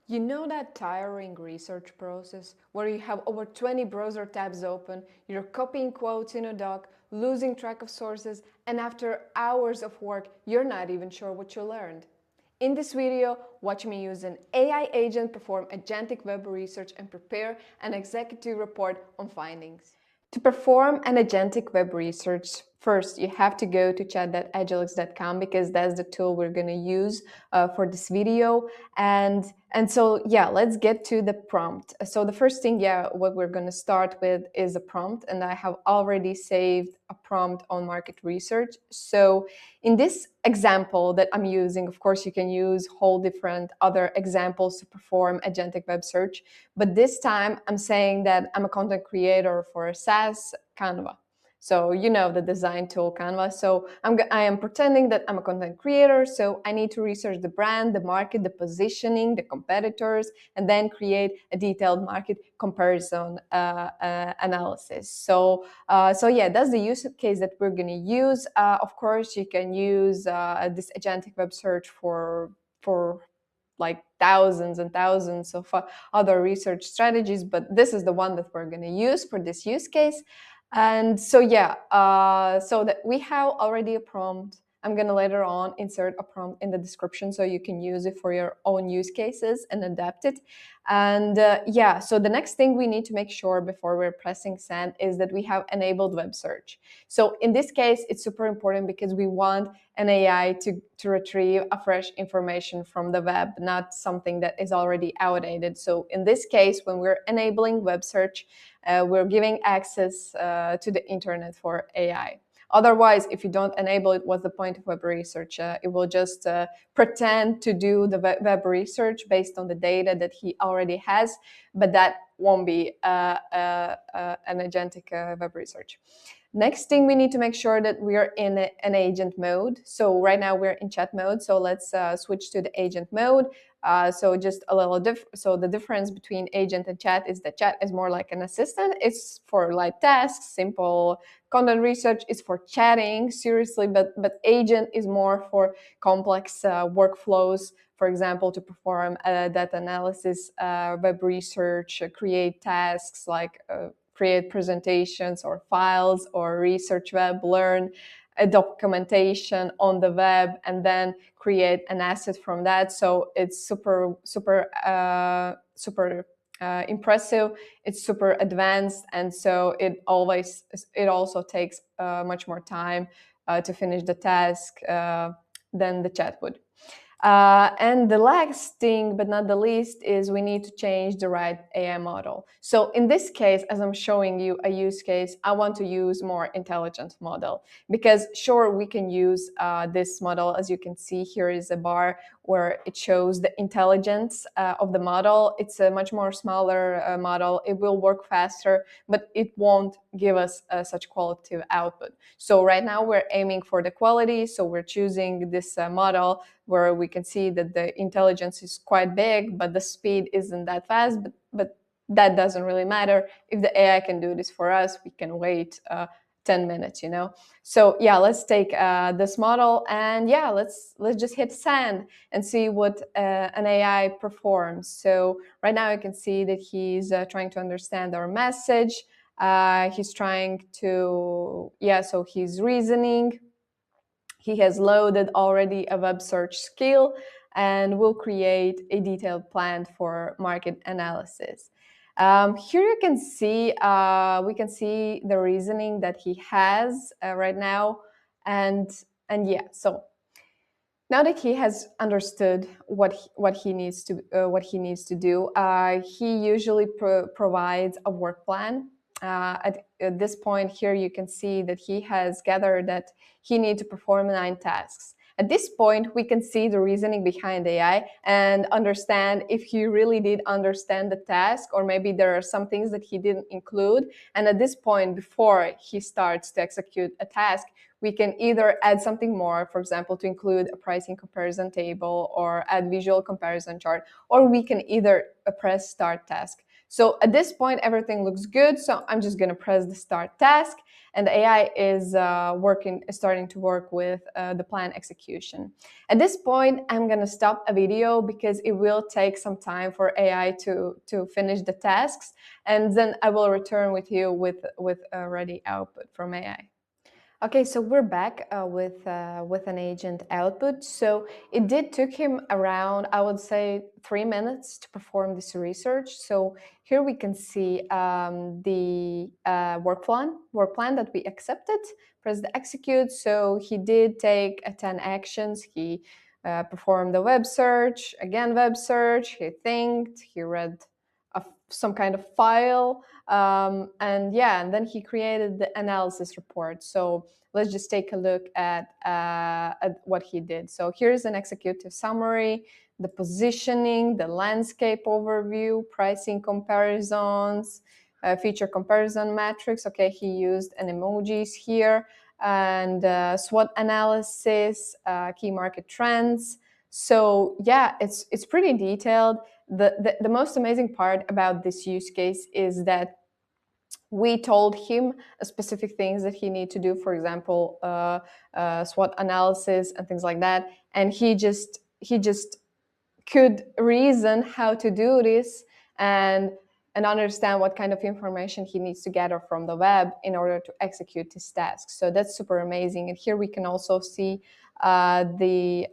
You know that tiring research process where you have over 20 browser tabs open, you're copying quotes in a doc, losing track of sources, and after hours of work, you're not even sure what you learned? In this video, watch me use an AI agent perform agentic web research and prepare an executive report on findings. To perform an agentic web research, first you have to go to chat.ajelix.com because that's the tool we're going to use for this video. And so, yeah, let's get to the prompt. So the first thing, what we're going to start with is a prompt, and I have already saved a prompt on market research. So in this example that I'm using, of course, you can use whole different other examples to perform agentic web search. But this time I'm saying that I'm a content creator for SaaS Canva. So you know the design tool Canva. So I am pretending that I'm a content creator. So I need to research the brand, the market, the positioning, the competitors, and then create a detailed market comparison analysis. So yeah, that's the use case that we're going to use. Of course, you can use this agentic web search for like thousands and thousands of other research strategies, but this is the one that we're going to use for this use case. And so yeah, so that we have already a prompt. I'm going to later on insert a prompt in the description so you can use it for your own use cases and adapt it. And yeah, so the next thing we need to make sure before we're pressing send is that we have enabled web search. So in this case, it's super important because we want an AI to retrieve a fresh information from the web, not something that is already outdated. So in this case, when we're enabling web search, we're giving access to the internet for AI. Otherwise, if you don't enable it, what's the point of web research? It will just pretend to do the web research based on the data that he already has, but that won't be an agentic web research. Next thing, we need to make sure that we are in an agent mode. So right now we're in chat mode. So let's switch to the agent mode. So just a little so the difference between agent and chat is that chat is more like an assistant. It's for light tasks, simple content research is for chatting seriously, but agent is more for complex workflows. For example, to perform data analysis, web research, create tasks like create presentations or files or research web, learn a documentation on the web, and then create an asset from that. So it's super impressive. It's super advanced, and so it also takes much more time to finish the task than the chat would. And the last thing, but not the least, is we need to change the right AI model. So in this case, as I'm showing you a use case, I want to use more intelligent model because sure, we can use this model. As you can see, here is a bar where it shows the intelligence of the model. It's a much more smaller model. It will work faster, but it won't give us such qualitative output. So right now we're aiming for the quality. So we're choosing this model where we can see that the intelligence is quite big, but the speed isn't that fast. But that doesn't really matter. If the AI can do this for us, we can wait 10 minutes, you know? So yeah, let's take this model and yeah, let's just hit send and see what an AI performs. So right now you can see that he's trying to understand our message. He's trying to, so he's reasoning. He has loaded already a web search skill and will create a detailed plan for market analysis. Here you can see, we can see the reasoning that he has right now. And yeah, so now that he has understood what he needs to do, he usually provides a work plan. At this point here, you can see that he has gathered that he needs to perform 9 tasks. At this point, we can see the reasoning behind AI and understand if he really did understand the task, or maybe there are some things that he didn't include. And at this point, before he starts to execute a task, we can either add something more, for example, to include a pricing comparison table or add visual comparison chart, or we can either press start task. So at this point, everything looks good. So I'm just going to press the start task. and the AI is starting to work with the plan execution. At this point, I'm gonna stop a video because it will take some time for AI to finish the tasks, and then I will return with you with a ready output from AI. Okay, so we're back with an agent output. So it did took him around, I would say, 3 minutes to perform this research. So here we can see the work plan that we accepted. Press the execute. So he did take 10 actions. He performed the web search, again web search. He thinked. He read some kind of file. And then he created the analysis report. So let's just take a look at what he did. So here's an executive summary, the positioning, the landscape overview, pricing comparisons, feature comparison matrix. Okay, he used an emojis here, and SWOT analysis, key market trends. So yeah, it's pretty detailed. The most amazing part about this use case is that we told him specific things that he need to do, for example, SWOT analysis and things like that, and he just could reason how to do this and understand what kind of information he needs to gather from the web in order to execute his tasks. So that's super amazing. And here we can also see the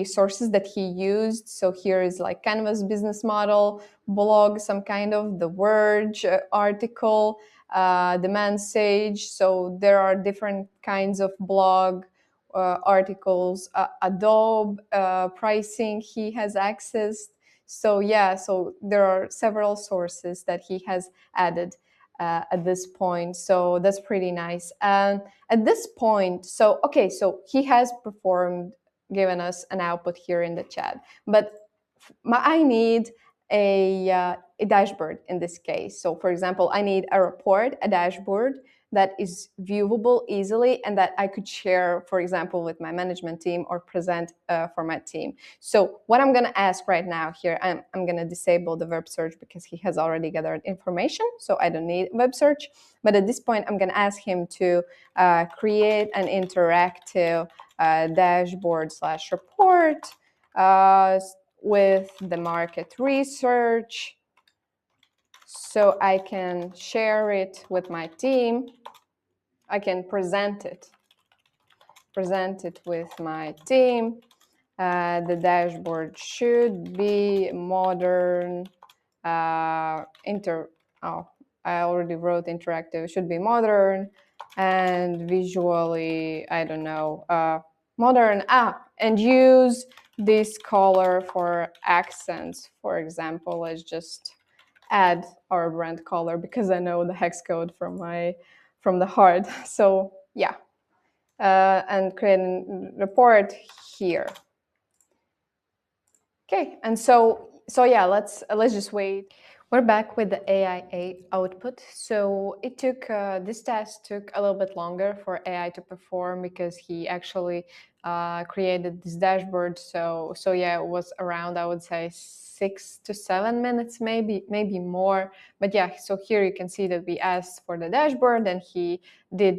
sources that he used. So here is like Canva's business model, blog, some kind of The Verge article, Demand Sage. So there are different kinds of blog articles, Adobe pricing he has accessed. So yeah, so there are several sources that he has added at this point. So that's pretty nice. And at this point, so he has given us an output here in the chat, but I need a dashboard in this case. So for example, I need a report, a dashboard that is viewable easily and that I could share, for example, with my management team or present for my team. So what I'm going to ask right now here, I'm going to disable the web search because he has already gathered information, so I don't need web search. But at this point, I'm going to ask him to create an interactive dashboard/report with the market research, so I can share it with my team. I can present it with my team. The dashboard should be modern. I already wrote interactive. It should be modern and visually, I don't know, modern. And use this color for accents. For example, let's just add our brand color because I know the hex code from the heart. So yeah, and create a report here. Okay, and so yeah, let's just wait. We're back with the AI output. So it took, this task took a little bit longer for AI to perform because he actually created this dashboard. So yeah, it was around, I would say, 6 to 7 minutes, maybe more. But yeah, so here you can see that we asked for the dashboard and he did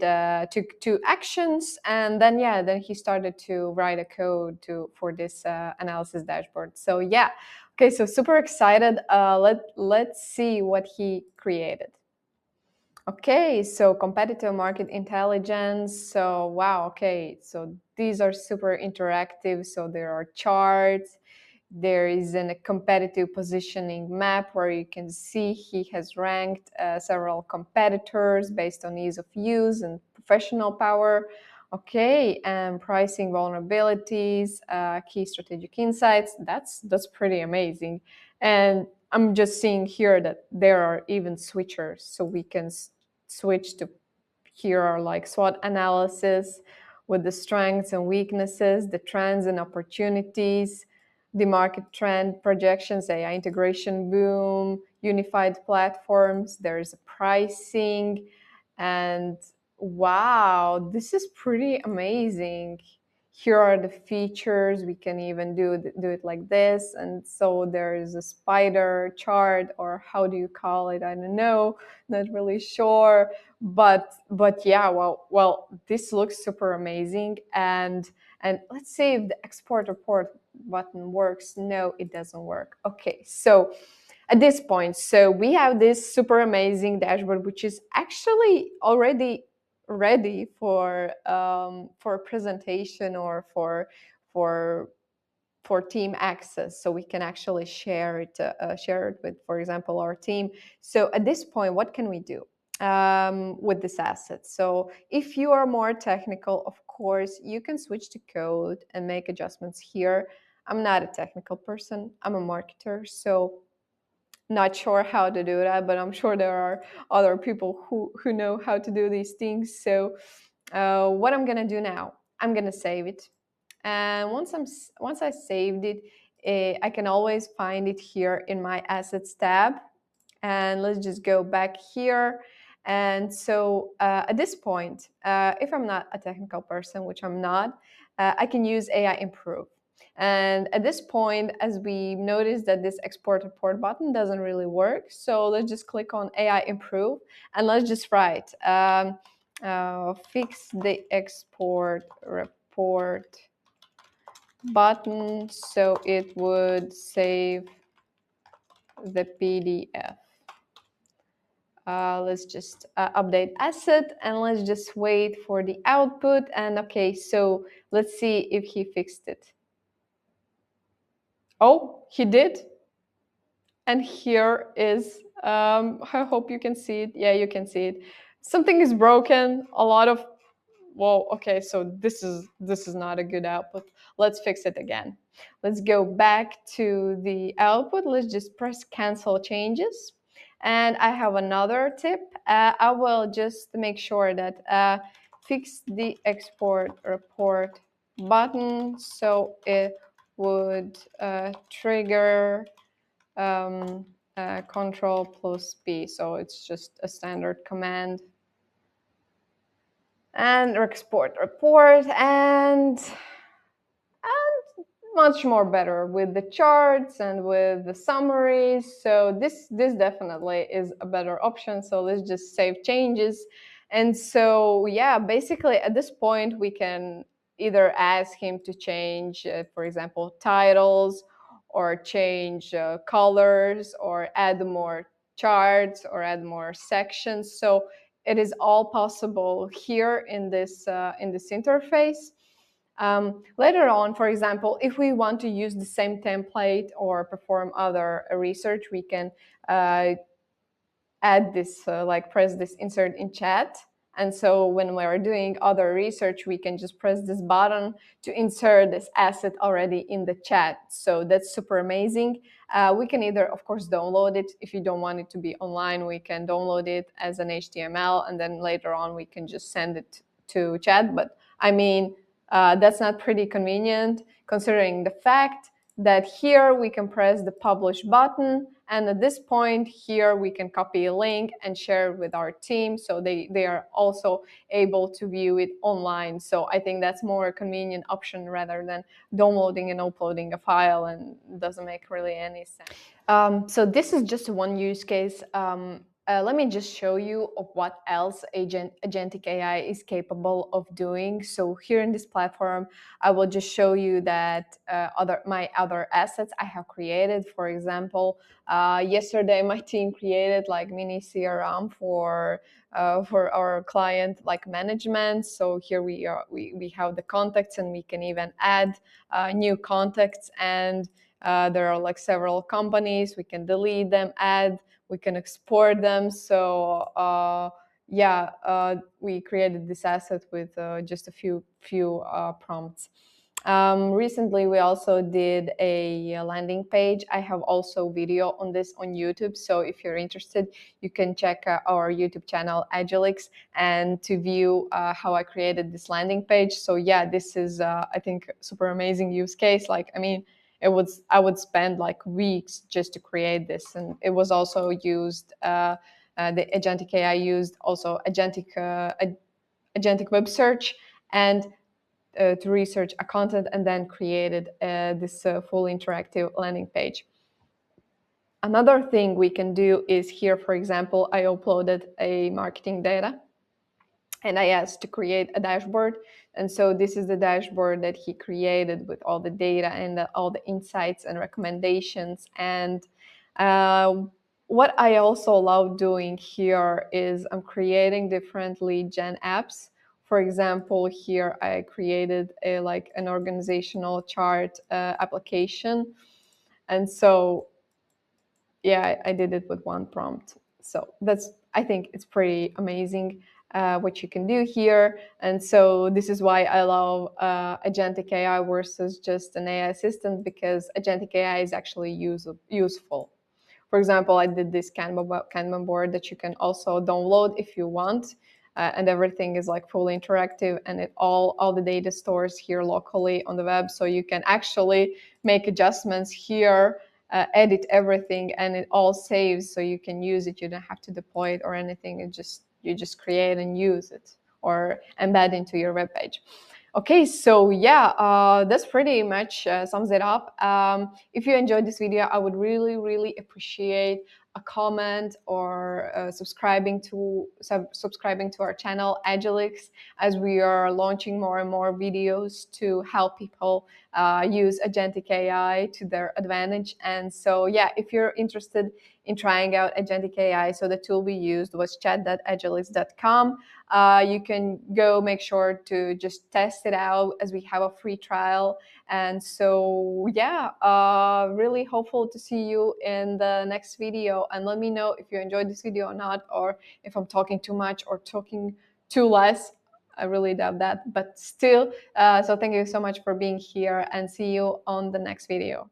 took 2 actions, and then he started to write a code for this analysis dashboard. So yeah. Okay, so super excited. Let's see what he created. Okay, so competitive market intelligence. So wow, okay, so these are super interactive. So there are charts. There is a competitive positioning map where you can see he has ranked several competitors based on ease of use and professional power. Okay, and pricing vulnerabilities, key strategic insights. That's pretty amazing. And I'm just seeing here that there are even switchers, so we can switch to, here are like SWOT analysis with the strengths and weaknesses, the trends and opportunities, the market trend projections, AI integration boom, unified platforms. There is a pricing, and wow, this is pretty amazing. here are the features. We can even do it like this. And so there is a spider chart, or how do you call it? I don't know, not really sure. But yeah, well, this looks super amazing. And let's see if the export report button works. No, it doesn't work. Okay, so at this point, so we have this super amazing dashboard, which is actually already ready for a presentation or for team access, so we can actually share it with, for example, our team. So at this point, what can we do with this asset? So if you are more technical, of course, you can switch to code and make adjustments here. I'm not a technical person. I'm a marketer, so not sure how to do that, but I'm sure there are other people who know how to do these things. So what I'm gonna do now, I'm gonna save it, and once I saved it, I can always find it here in my assets tab. And let's just go back here. And so at this point, if I'm not a technical person, which I'm not, I can use AI Improve. And at this point, as we notice that this export report button doesn't really work, so let's just click on AI Improve, and let's just write fix the export report button so it would save the PDF. Let's just update asset, and let's just wait for the output. And okay, so let's see if he fixed it. Oh, he did. And here is, I hope you can see it. Yeah, you can see it. Something is broken. A lot of, well, okay, so this is not a good output. Let's fix it again. Let's go back to the output. Let's just press cancel changes. And I have another tip. I will just make sure that fix the export report button so it would trigger control plus B. So it's just a standard command. And export report, and much more better with the charts and with the summaries. So this definitely is a better option. So let's just save changes. And so yeah, basically at this point we can either ask him to change, for example, titles, or change colors, or add more charts, or add more sections. So it is all possible here in this interface. Later on, for example, if we want to use the same template or perform other research, we can add this, like press this insert in chat. And so when we're doing other research, we can just press this button to insert this asset already in the chat. So that's super amazing. We can either, of course, download it. If you don't want it to be online, we can download it as an HTML, and then later on we can just send it to chat. But I mean, that's not pretty convenient, considering the fact that here we can press the publish button, and at this point here we can copy a link and share it with our team, so they are also able to view it online. So I think that's more a convenient option rather than downloading and uploading a file, and doesn't make really any sense. So this is just one use case. Let me just show you of what else Agentic AI is capable of doing. So here in this platform, I will just show you that my other assets I have created. For example, yesterday my team created like mini CRM for our client like management. So here we have the contacts, and we can even add new contacts, and there are like several companies. We can delete them, add, we can export them. So yeah, we created this asset with just a few prompts. Recently, we also did a landing page. I have also video on this on YouTube. So if you're interested, you can check our YouTube channel, Ajelix, and to view how I created this landing page. So yeah, this is, I think, super amazing use case. Like, I mean, I would spend like weeks just to create this. And it was also used, the Agentic AI used also Agentic web search, and to research a content and then created this full interactive landing page. Another thing we can do is here, for example, I uploaded a marketing data and I asked to create a dashboard. And so this is the dashboard that he created with all the data and all the insights and recommendations. And what I also love doing here is I'm creating different lead gen apps. For example, here I created an organizational chart application. And so yeah, I did it with one prompt. So I think it's pretty amazing what you can do here. And so this is why I love Agentic AI versus just an AI assistant, because Agentic AI is actually useful. For example, I did this Canva board that you can also download if you want. And everything is like fully interactive, and all the data stores here locally on the web. So you can actually make adjustments here, edit everything, and it all saves, so you can use it. You don't have to deploy it or anything. You just create and use it or embed into your web page. Okay, so yeah, that's pretty much sums it up. If you enjoyed this video, I would really, really appreciate a comment or subscribing to our channel Ajelix, as we are launching more and more videos to help people use Agentic AI to their advantage. And so yeah, if you're interested in trying out Agentic AI, so the tool we used was chat.ajelix.com. You can go make sure to just test it out, as we have a free trial. And so yeah, really hopeful to see you in the next video. And let me know if you enjoyed this video or not, or if I'm talking too much or talking too less. I really doubt that, but still. So thank you so much for being here, and see you on the next video.